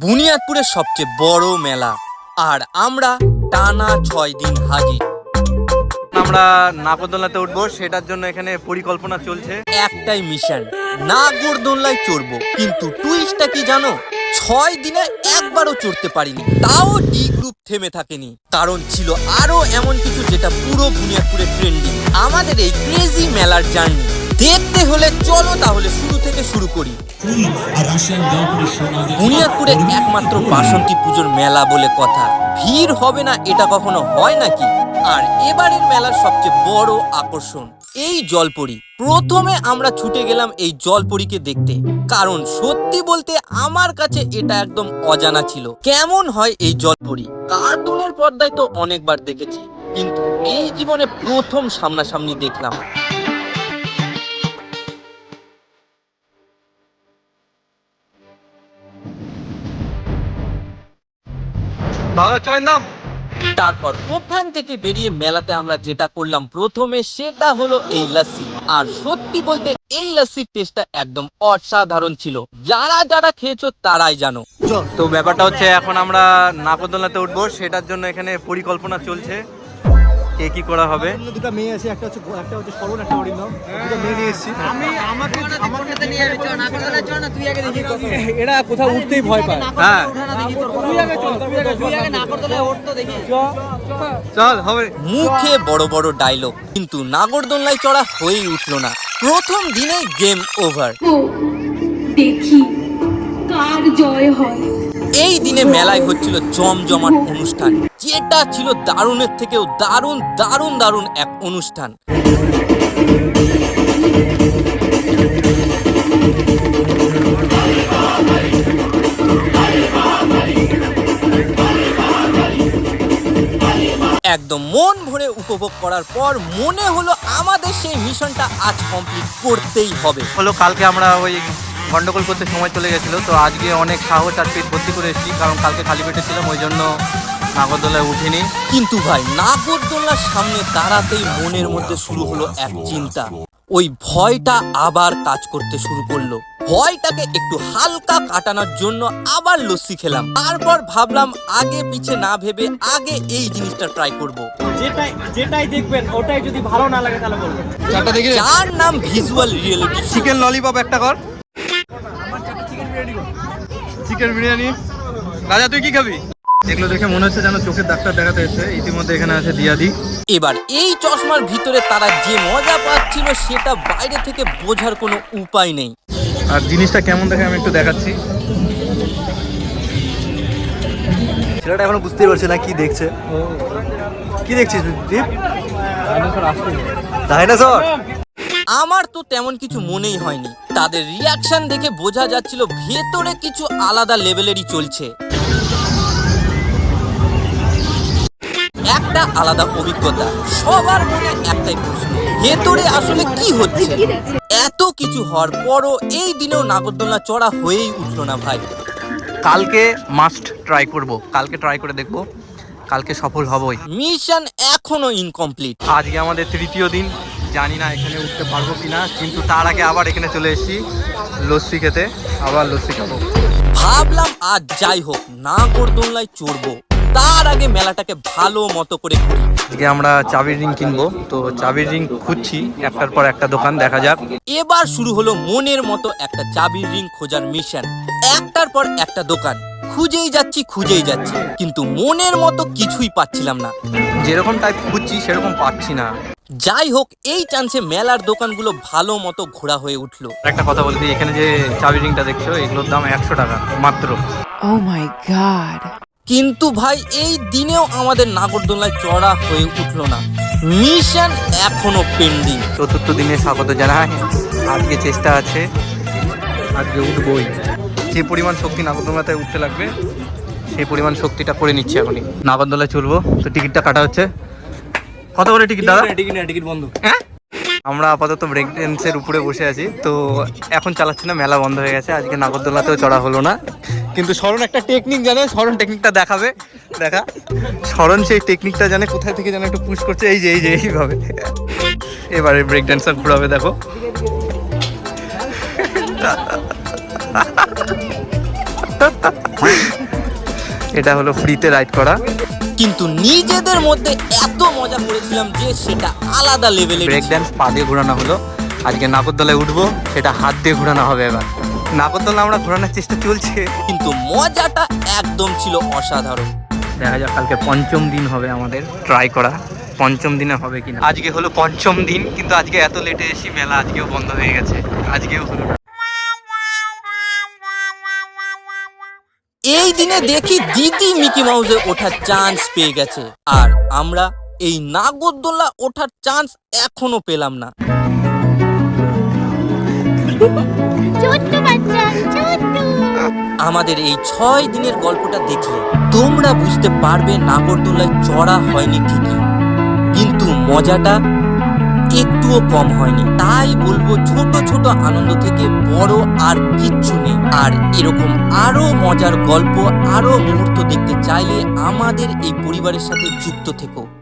বুনিয়াদপুরের সবচেয়ে বড় মেলা, আর আমরা টানা 6 দিন হাজির। আমরা নাগরদোলনাতে উঠবো, সেটার জন্য এখানে পরিকল্পনা চলছে। একটাই মিশন, নাগরদোলনায় চড়বো। কিন্তু টুইস্টটা কি জানো? 6 দিনে একবারও চড়তে পারিনি, তাও ডি গ্রুপ থেমে থাকেনি। কারণ ছিল আরো এমন কিছু যেটা পুরো বুনিয়াদপুরে ট্রেন্ডিং। আমাদের এই ক্রেজি মেলার জার্নি দেখতে হলে চলো তাহলে শুরু থেকে শুরু করি। বুনিয়াদপুরে একমাত্র বাসন্তী পুজোর মেলা বলে কথা, ভিড় হবে না এটা কখনো হয় নাকি? আর এবারের মেলার সবচেয়ে বড় আকর্ষণ এই জলপরি। প্রথমে আমরা ছুটে গেলাম এই জলপরিকে দেখতে, কারণ সত্যি বলতে আমার কাছে এটা একদম অজানা ছিল। কেমন হয় এই জলপরি? কার্টুনের পর্দায় তো অনেকবার দেখেছি, কিন্তু এই জীবনে প্রথম সামনাসামনি দেখলাম। তারপর ওখান থেকে বেরিয়ে মেলাতে আমরা যেটা করলাম প্রথমে সেটা হলো এই লাস্সি। আর সত্যি বলতে এই লাস্সির টেস্টটা একদম অসাধারণ ছিল। যারা যারা খেয়েছো তারাই জানো। তো ব্যাপারটা হচ্ছে এখন আমরা নাগরদোলনাতে উঠবো, সেটার জন্য এখানে পরিকল্পনা চলছে। কে কি করা হবে? দুটো মেয়ে আছে, একটা হচ্ছে শরণ, একটা অরিন্দম। দুটো মেয়ে নিয়ে এসেছি। এরা কোথাও উঠতেই ভয় পায়। হ্যাঁ চল হবে। মুখে বড় বড় ডায়লগ, কিন্তু নাগরদোলনায় চড়া হয়েই উঠলো না। প্রথম দিনে গেম ওভার। দেখি কার জয় হয়। এই দিনে মেলায় হচ্ছিল জমজমাট অনুষ্ঠান, যেটা ছিল দারুণের থেকেও দারুণ দারুণ দারুণ এক অনুষ্ঠান। একদম মন ভরে উপভোগ করার পর মনে হলো আমাদের সেই মিশনটা আজ কমপ্লিট করতেই হবে। কালকে আমরা ওই গন্ডগোল করতে সময় চলে গেছিলো, তো আজকে অনেক সাহস আর পেট ভর্তি করে এসেছি, কারণ কালকে খালি পেটে ছিলাম, ওই জন্য নাগরদোলায় উঠিনি। কিন্তু ভাই নাগরদোলনার সামনে দাঁড়াতেই মনের মধ্যে শুরু হলো এক চিন্তা। ওই ভয়টা আবার কাজ করতে শুরু করলো। ভয়টাকে একটু হালকা কাটানোর জন্য আবার লস্যি খেলাম। তারপর ভাবলাম আগে পিছে না ভেবে আগে এই জিনিসটা ট্রাই করব। যেটাই দেখবেন ওটাই যদি ভালো না লাগে তাহলে বলবেন। যার নাম ভিজুয়াল রিয়েলিটি। চিকেন ললিপপ একটা কর। চিকেন বিরিয়ানি। রাজা তুই কি খাবি? এগুলো দেখে মনে হচ্ছে যেন চোখের ডাক্তার দেখাতে এসে। ইতিমধ্যে এখানে আছে দিয়াদি। এবার এই চশমার ভিতরে তারা যে মজা পাচ্ছিল সেটা বাইরে থেকে বোঝার কোনো উপায় নেই। আর জিনিসটা কেমন দেখে আমি একটু দেখাচ্ছি। ছেলেটা এখনো বুঝতেই পারছে না কি দেখছে। কি দেখছিস দীপ? ডাইনোসর। আমার তো তেমন কিছু মনেই হয়নি। তাদের রিয়াকশন দেখে বোঝা যাচ্ছিল ভেতরে কিছু আলাদা লেভেলেরই চলছে। একটা আলাদা অভিজ্ঞতা। সবার মনে একটাই প্রশ্ন, ভেতরে আসলে কি হচ্ছে? এত কিছু হওয়ার পরও এই দিনেও নাগরদোলনা চড়া হয়েই উঠলো না ভাই। কালকে মাস্ট ট্রাই করব, কালকে ট্রাই করে দেখব, কালকে সফল হবই। মিশন এখনো ইনকমপ্লিট। আজকে আমাদের তৃতীয় দিন, জানি না এখানে উঠতে পারবো কিনা, কিন্তু তার আগে আবার এখানে চলে এসেছি লস্যি খেতে। আবার লস্যি খাবো। ভাবলাম আজ যাই হোক নাগরদোলনায় চড়বো, তার আগে মেলাটাকে ভালো মতো করে ঘুরি। আজকে আমরা চাবির রিং কিনবো, তো চাবির রিং খুঁজছি, একটার পর একটা দোকান, দেখা যাক। এবার শুরু হলো মনের মতো একটা চাবির রিং খোঁজার মিশন। একটার পর একটা দোকান খুঁজেই যাচ্ছি, কিন্তু মনের মতো কিছুই পাচ্ছিলাম না। যেরকম টাইপ খুঁজছি সেরকম পাচ্ছি না। যাই হোক এই চান্সে মেলার দোকানগুলো ভালো মতো ঘোরা হয়ে উঠলো। একটা কথা বলতে, এখানে যে চাবি রিংটা দেখছো এগুলোর দাম 100 টাকা মাত্র। Oh my god. কিন্তু ভাই এই দিনেও আমাদের নাগরদোলনায় চড়া হয়ে উঠলো না। মিশন এখনো পেন্ডিং। চতুর্থ দিনে স্বাগত জানাই। আজকে চেষ্টা আছে, আজকে উঠবই। যে পরিমাণ শক্তি নাগরদোলনাতে উঠতে লাগবে সেই পরিমাণ শক্তিটা করে নিচ্ছে এখনই। নাগরদোলায় চলবো, তো টিকিটটা কাটা হচ্ছে। কত করে টিকিট দাদা? টিকিট বন্ধ। হ্যাঁ, আমরা আপাতত ব্রেক ড্যান্সের উপরে বসে আছি, তো এখন চালাচ্ছি না, মেলা বন্ধ হয়ে গেছে। আজকে নাগরদোলনাতেও চড়া হলো না, কিন্তু শরণ একটা টেকনিক জানে, শরণ টেকনিকটা দেখাবে। দেখা, শরণ সেই টেকনিকটা জানে, কোথায় থেকে যেন একটু পুশ করছে। এই যে এইভাবে এবারে ব্রেক ড্যান্সার ঘুরাবে, দেখো। এটা হলো ফ্রিতে রাইড করা। কিন্তু নিজেদের মধ্যে এত মজা করেছিলাম যে সেটা আলাদা লেভেলের। ব্রেক ড্যান্স পা দিয়ে ঘোরানো হলো, আজকে নাগরদোলায় উঠবো, সেটা হাত দিয়ে ঘোরানো হবে। এবার নাগরদোলা আমরা ঘোরানোর চেষ্টা চলছে, কিন্তু মজাটা একদম ছিল অসাধারণ। দেখা যাক কালকে পঞ্চম দিন হবে আমাদের ট্রাই করা, পঞ্চম দিনে হবে কিনা। আজকে হলো পঞ্চম দিন, কিন্তু আজকে এত লেটে এসি মেলা আজকেও বন্ধ হয়ে গেছে, আজকেও হলো না। এই দিনে দেখি দিদি মিকি মাউসে ওঠার চান্স পেয়ে গেছে, আর আমরা এই নাগরদোলা ওঠার চান্স এখনো পেলাম না। আমাদের এই 6 দিনের গল্পটা দেখলে তোমরা বুঝতে পারবে নাগরদোলায় চড়া হয়নি ঠিকই, কিন্তু মজাটা একটুও কম হয়নি। তাই বলবো ছোট ছোট আনন্দ থেকে বড় আর কিচ্ছু নেই। আর এরকম আরো মজার গল্প, আরো মুহূর্ত দেখতে চাইলে আমাদের এই পরিবারের সাথে যুক্ত থেকো।